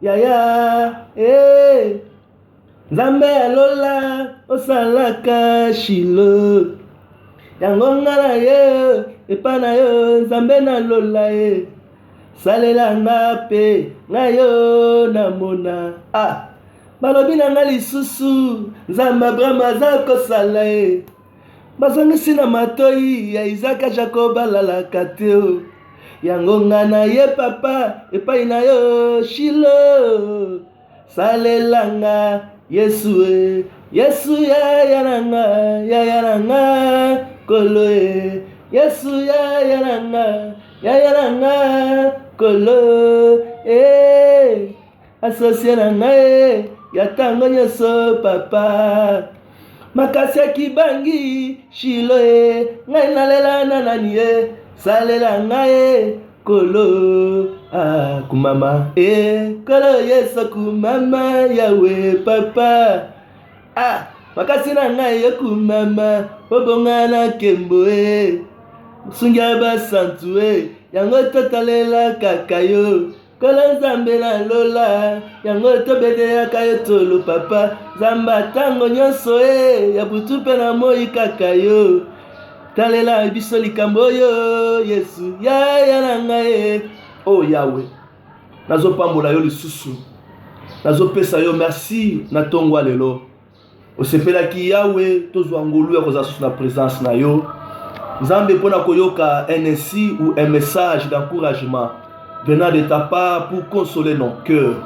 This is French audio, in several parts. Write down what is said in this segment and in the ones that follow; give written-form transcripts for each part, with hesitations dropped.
yaya Nzambe alola osalaka Shilo yango nga na ye epa na yo Nzambe na lola ye salela nga pe nga yo namona balobi na nga lisusu Nzambe Abraham aza kosala ye bazongisi na matoi ya Isaka Jacob alalaka te yango nga na ye papa epai na yo Shilo salela nga Yesu Yesu ya nanga kolo Yesu ya nanga kolo asosie na nga ya tango nyonso papa makasi ya kibangi Shilo ngai nalela na nani salela nga kolo kumama kolo Yesu kumama yawe papa makasi na ngai kumama obonga na kembo sungia basantu yango totalela kaka yo kolo Nzambe na lola yango tobedeyaka yo tolo papa Nzambe tango nyonso ya butu mpe na moi kaka yo talela biso likambo yo Yesu ya na ngai Yawe nazopambola yo lisusu nazopesa yo merci na tongwa lelo osepelaki Yawe tozwa ngolu ya kozala susu na présence na yo Nzambe mpona koyoka un ainsi ou un message d'encouragement venant de ta part pour consoler nos cœurs.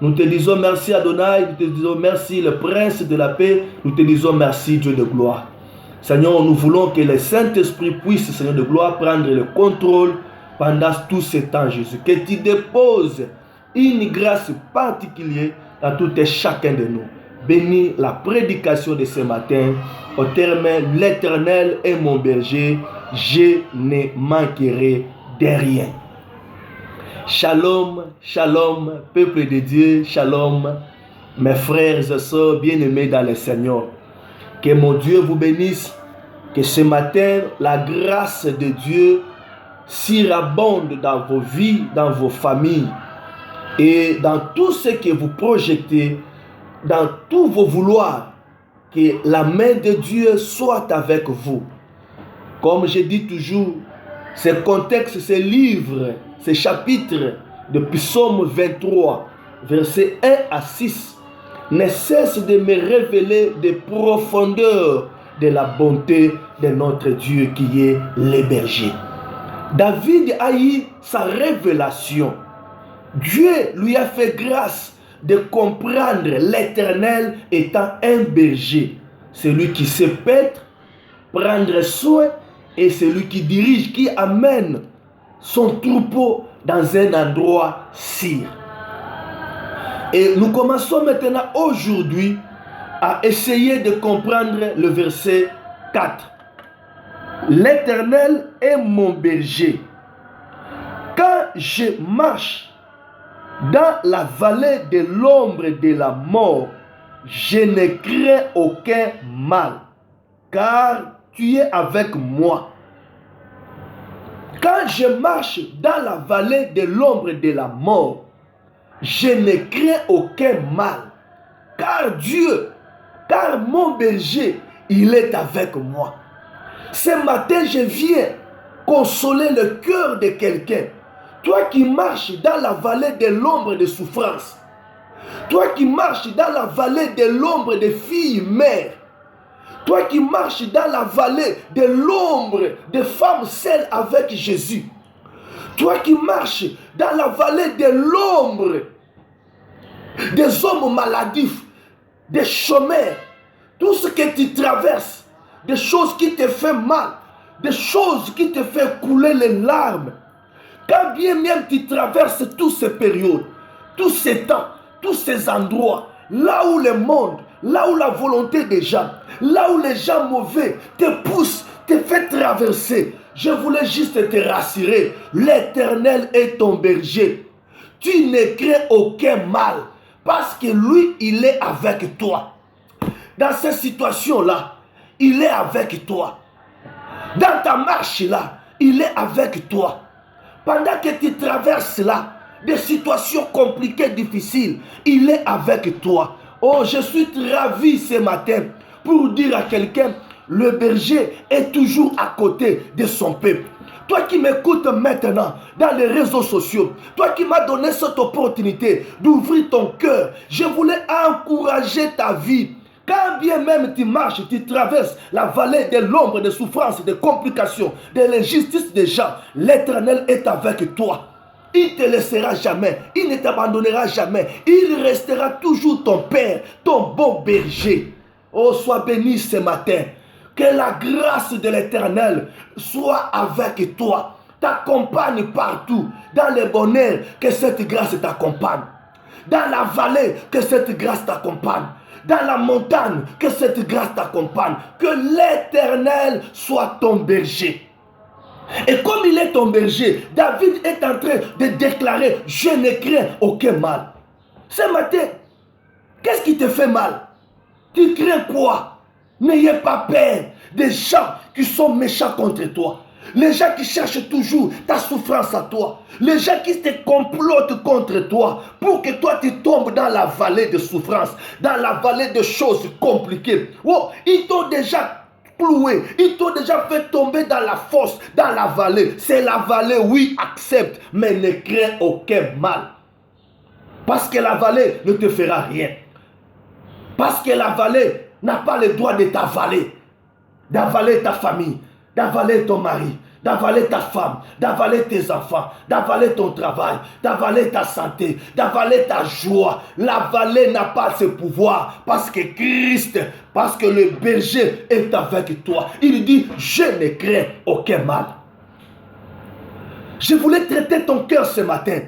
Nous te disons merci Adonai, nous te disons merci le Prince de la paix, nous te disons merci Dieu de gloire. Seigneur, nous voulons que le Saint-Esprit puisse, Seigneur de gloire, prendre le contrôle pendant tout ce temps, Jésus. Que tu déposes une grâce particulière dans tout et chacun de nous. Bénis la prédication de ce matin. Au terme, l'Éternel est mon berger, je ne manquerai de rien. Shalom, shalom, peuple de Dieu, shalom, mes frères et sœurs bien-aimés dans le Seigneur. Que mon Dieu vous bénisse, que ce matin, la grâce de Dieu surabonde dans vos vies, dans vos familles et dans tout ce que vous projetez, dans tous vos vouloirs, que la main de Dieu soit avec vous. Comme je dis toujours, ce contexte, ce livre, ce chapitre de Psaume 23, versets 1 à 6, ne cesse de me révéler des profondeurs de la bonté de notre Dieu qui est le berger. David a eu sa révélation. Dieu lui a fait grâce de comprendre l'Éternel étant un berger. Celui qui sait paître, prendre soin, et celui qui dirige, qui amène son troupeau dans un endroit sûr. Et nous commençons maintenant aujourd'hui à essayer de comprendre le verset 4. L'Éternel est mon berger. Quand je marche dans la vallée de l'ombre de la mort, je ne crains aucun mal, car tu es avec moi. Quand je marche dans la vallée de l'ombre de la mort, je ne crains aucun mal, car Dieu, car mon berger, il est avec moi. Ce matin, je viens consoler le cœur de quelqu'un. Toi qui marches dans la vallée de l'ombre de souffrance, toi qui marches dans la vallée de l'ombre de filles mères, toi qui marches dans la vallée de l'ombre de femmes seules avec Jésus, toi qui marches dans la vallée de l'ombre des hommes maladifs, des chômeurs, tout ce que tu traverses, des choses qui te font mal, des choses qui te font couler les larmes, quand bien même tu traverses toutes ces périodes, tous ces temps, tous ces endroits, là où le monde, là où la volonté des gens, là où les gens mauvais te poussent, te fait traverser, je voulais juste te rassurer, l'Éternel est ton berger. Tu ne crains aucun mal, parce que lui, il est avec toi. Dans cette situation-là, il est avec toi. Dans ta marche-là, il est avec toi. Pendant que tu traverses là, des situations compliquées, difficiles, il est avec toi. Oh, je suis ravi ce matin pour dire à quelqu'un, le berger est toujours à côté de son peuple. Toi qui m'écoutes maintenant dans les réseaux sociaux, toi qui m'as donné cette opportunité d'ouvrir ton cœur, je voulais encourager ta vie. Quand bien même tu marches, tu traverses la vallée de l'ombre, de souffrances, de complications, de l'injustice des gens, l'Éternel est avec toi. Il ne te laissera jamais, il ne t'abandonnera jamais, il restera toujours ton Père, ton bon berger. Oh, sois béni ce matin. Que la grâce de l'Éternel soit avec toi, t'accompagne partout, dans le bonheur, que cette grâce t'accompagne. Dans la vallée, que cette grâce t'accompagne. Dans la montagne, que cette grâce t'accompagne. Que l'Éternel soit ton berger. Et comme il est ton berger, David est en train de déclarer, je ne crains aucun mal. Ce matin, qu'est-ce qui te fait mal? Tu crains quoi? N'ayez pas peur des gens qui sont méchants contre toi. Les gens qui cherchent toujours ta souffrance à toi. Les gens qui te complotent contre toi pour que toi tu tombes dans la vallée de souffrance, dans la vallée de choses compliquées. Oh, ils t'ont déjà cloué, ils t'ont déjà fait tomber dans la fosse, dans la vallée. C'est la vallée, oui, accepte, mais ne crains aucun mal. Parce que la vallée ne te fera rien. Parce que la vallée n'a pas le droit de t'avaler. D'avaler ta famille, d'avaler ton mari, d'avaler ta femme, d'avaler tes enfants, d'avaler ton travail, d'avaler ta santé, d'avaler ta joie. La vallée n'a pas ce pouvoir parce que Christ, parce que le berger est avec toi. Il dit, je ne crains aucun mal. Je voulais traiter ton cœur ce matin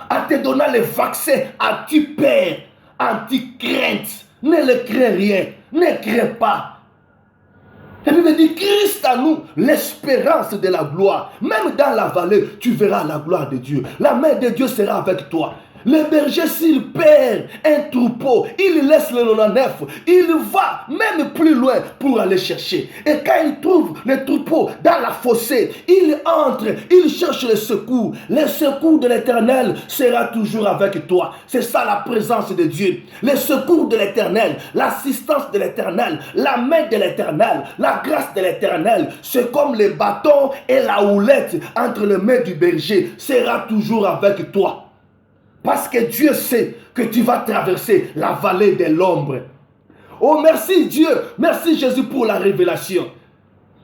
en te donnant le vaccin anti-peur, anti-crainte. Ne le crains rien, ne crains pas. La Bible dit, Christ à nous, l'espérance de la gloire. Même dans la vallée, tu verras la gloire de Dieu. La main de Dieu sera avec toi. Le berger, s'il perd un troupeau, il laisse le 99. Il va même plus loin pour aller chercher. Et quand il trouve le troupeau dans la fossée, il entre, il cherche le secours. Le secours de l'Éternel sera toujours avec toi. C'est ça la présence de Dieu. Le secours de l'Éternel, l'assistance de l'Éternel, la main de l'Éternel, la grâce de l'Éternel. C'est comme le bâton et la houlette entre les mains du berger sera toujours avec toi. Parce que Dieu sait que tu vas traverser la vallée de l'ombre. Oh, merci Dieu, merci Jésus pour la révélation.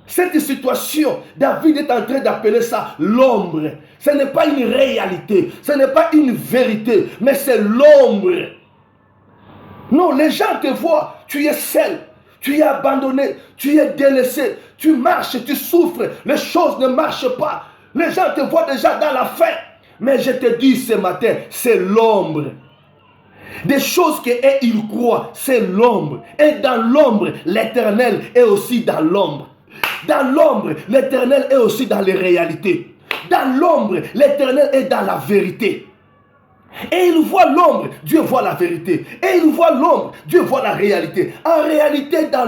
Cette situation, David est en train d'appeler ça l'ombre. Ce n'est pas une réalité, ce n'est pas une vérité, mais c'est l'ombre. Non, les gens te voient, tu es seul, tu es abandonné, tu es délaissé, tu marches, tu souffres, les choses ne marchent pas. Les gens te voient déjà dans la faim. Mais je te dis ce matin, c'est l'ombre. Des choses qu'ils croient, c'est l'ombre. Et dans l'ombre, l'Éternel est aussi dans l'ombre. Dans l'ombre, l'Éternel est aussi dans les réalités. Dans l'ombre, l'Éternel est dans la vérité. Et il voit l'ombre, Dieu voit la vérité. Et il voit l'ombre, Dieu voit la réalité. En réalité, dans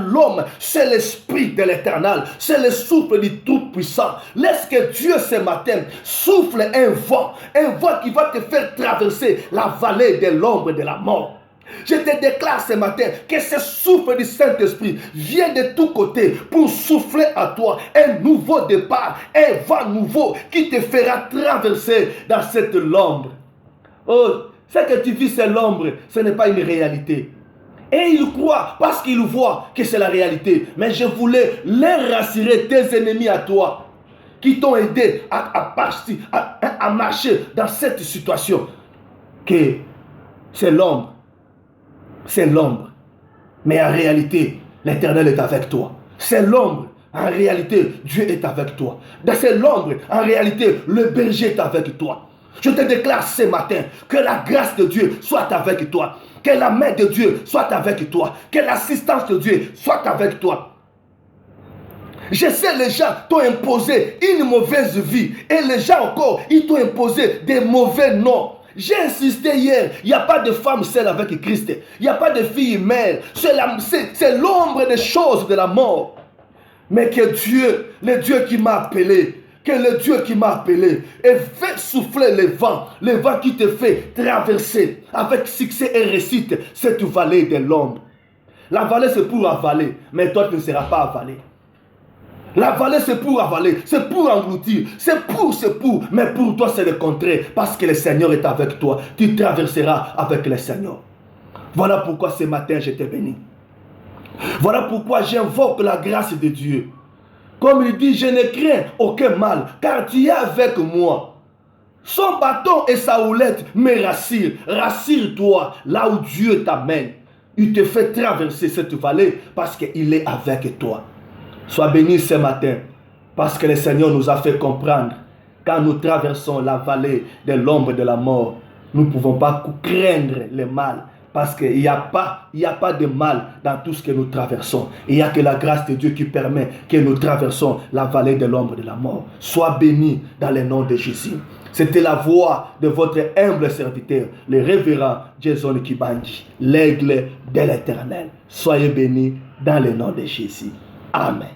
l'homme, c'est l'esprit de l'Éternel. C'est le souffle du Tout-Puissant. Laisse que Dieu ce matin souffle un vent qui va te faire traverser la vallée de l'ombre de la mort. Je te déclare ce matin que ce souffle du Saint-Esprit vient de tous côtés pour souffler à toi un nouveau départ, un vent nouveau qui te fera traverser dans cette l'ombre. Oh, ce que tu vis, c'est l'ombre, ce n'est pas une réalité. Et il croit parce qu'il voit que c'est la réalité. Mais je voulais les rassurer, tes ennemis à toi, qui t'ont aidé à marcher dans cette situation, que c'est l'ombre. C'est l'ombre. Mais en réalité, l'Éternel est avec toi. C'est l'ombre. En réalité, Dieu est avec toi. Dans cette l'ombre, en réalité, le berger est avec toi. Je te déclare ce matin que la grâce de Dieu soit avec toi. Que la main de Dieu soit avec toi. Que l'assistance de Dieu soit avec toi. Je sais, les gens t'ont imposé une mauvaise vie. Et les gens encore, ils t'ont imposé des mauvais noms. J'ai insisté hier, il n'y a pas de femme seule avec Christ. Il n'y a pas de fille mère. C'est l'ombre des choses de la mort. Mais que Dieu, le Dieu qui m'a appelé, que le Dieu qui m'a appelé et fait souffler le vent qui te fait traverser avec succès et réussite cette vallée de l'ombre. La vallée c'est pour avaler, mais toi tu ne seras pas avalé. La vallée c'est pour avaler, c'est pour engloutir, c'est pour, mais pour toi c'est le contraire, parce que le Seigneur est avec toi, tu traverseras avec le Seigneur. Voilà pourquoi ce matin je te bénis. Voilà pourquoi j'invoque la grâce de Dieu. Comme il dit, je ne crains aucun mal, car tu es avec moi. Son bâton et sa houlette me rassurent. Rassure-toi là où Dieu t'amène. Il te fait traverser cette vallée parce qu'il est avec toi. Sois béni ce matin parce que le Seigneur nous a fait comprendre. Quand nous traversons la vallée de l'ombre de la mort, nous ne pouvons pas craindre le mal. Parce qu'il n'y a pas de mal dans tout ce que nous traversons. Il n'y a que la grâce de Dieu qui permet que nous traversons la vallée de l'ombre de la mort. Sois béni dans le nom de Jésus. C'était la voix de votre humble serviteur, le révérend Jason Kibandi, l'aigle de l'Éternel. Soyez bénis dans le nom de Jésus. Amen.